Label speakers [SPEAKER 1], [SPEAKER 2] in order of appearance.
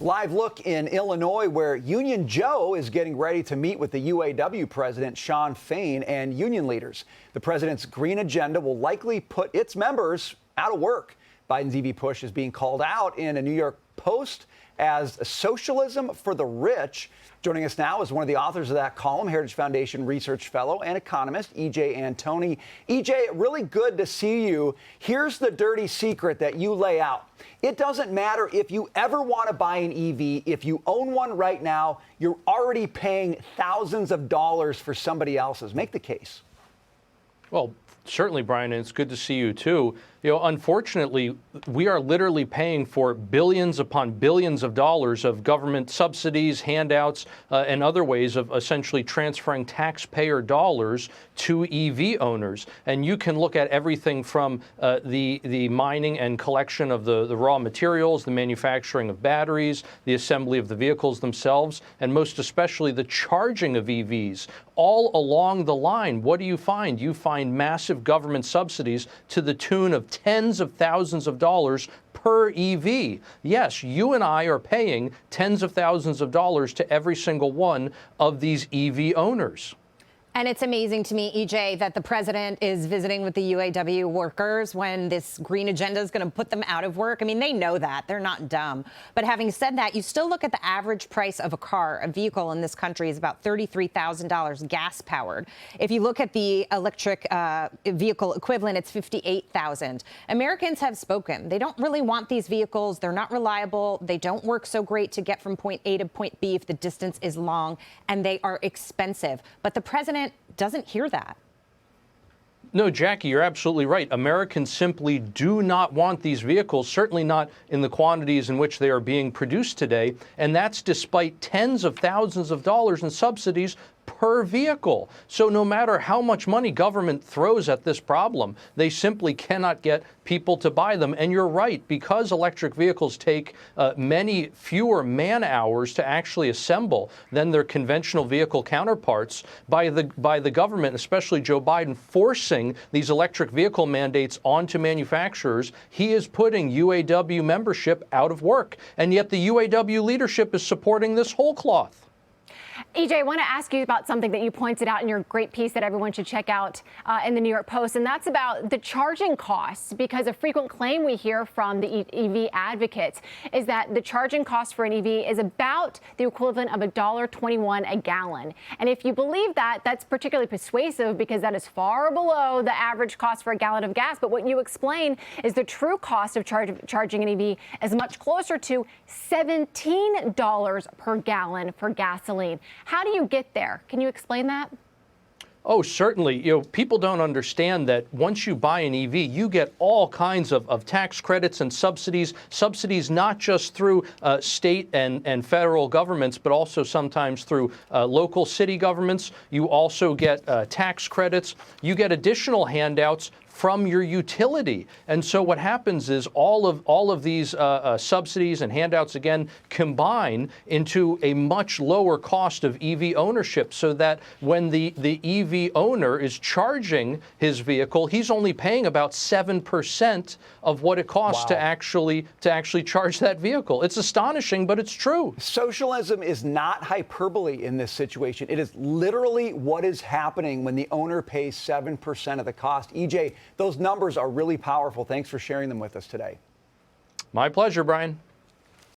[SPEAKER 1] Live look in Illinois, where Union Joe is getting ready to meet with the UAW president, Shawn Fain, and union leaders. The president's green agenda will likely put its members out of work. Biden's EV push is being called out in a New York Post as socialism for the rich. Joining us now is one of the authors of that column, Heritage Foundation research fellow and economist, EJ Antoni. EJ, really good to see you. Here's the dirty secret that you lay out. It doesn't matter if you ever want to buy an EV. If you own one right now, you're already paying thousands of dollars for somebody else's. Make the case.
[SPEAKER 2] Well, certainly, Brian, and it's good to see you, too. Unfortunately, we are literally paying for billions upon billions of dollars of government subsidies, handouts, and other ways of essentially transferring taxpayer dollars to EV owners. And you can look at everything from the mining and collection of the raw materials, the manufacturing of batteries, the assembly of the vehicles themselves, and most especially the charging of EVs. All along the line, what do you find? You find massive government subsidies to the tune of tens of thousands of dollars per EV. Yes, you and I are paying tens of thousands of dollars to every single one of these EV owners.
[SPEAKER 3] And it's amazing to me, EJ, that the president is visiting with the UAW workers when this green agenda is going to put them out of work. I mean, they know that. They're not dumb. But having said that, you still look at the average price of a vehicle in this country is about $33,000 gas powered. If you look at the electric vehicle equivalent, it's $58,000. Americans have spoken. They don't really want these vehicles. They're not reliable. They don't work so great to get from point A to point B if the distance is long, and they are expensive. But the president doesn't hear that.
[SPEAKER 2] No, Jackie, you're absolutely right. Americans simply do not want these vehicles, certainly not in the quantities in which they are being produced today. And that's despite tens of thousands of dollars in subsidies per vehicle. So no matter how much money government throws at this problem, they simply cannot get people to buy them. And you're right, because electric vehicles take many fewer man hours to actually assemble than their conventional vehicle counterparts, by the government, especially Joe Biden, forcing these electric vehicle mandates onto manufacturers, he is putting UAW membership out of work. And yet the UAW leadership is supporting this whole cloth.
[SPEAKER 4] EJ, I want to ask you about something that you pointed out in your great piece that everyone should check out in the New York Post, and that's about the charging costs, because a frequent claim we hear from the EV advocates is that the charging cost for an EV is about the equivalent of $1.21 a gallon. And if you believe that, that's particularly persuasive because that is far below the average cost for a gallon of gas. But what you explain is the true cost of charging an EV is much closer to $17 per gallon for gasoline. How do you get there? Can you explain that?
[SPEAKER 2] Oh, certainly. People don't understand that once you buy an EV, you get all kinds of tax credits and subsidies not just through state and federal governments, but also sometimes through local city governments. You also get tax credits. You get additional handouts from your utility. And so what happens is all of these subsidies and handouts, again, combine into a much lower cost of EV ownership, so that when the EV owner is charging his vehicle, he's only paying about 7% of what it costs to actually charge that vehicle. It's astonishing, but it's true.
[SPEAKER 1] Socialism is not hyperbole in this situation. It is literally what is happening when the owner pays 7% of the cost. EJ, those numbers are really powerful. Thanks for sharing them with us today.
[SPEAKER 2] My pleasure, Brian.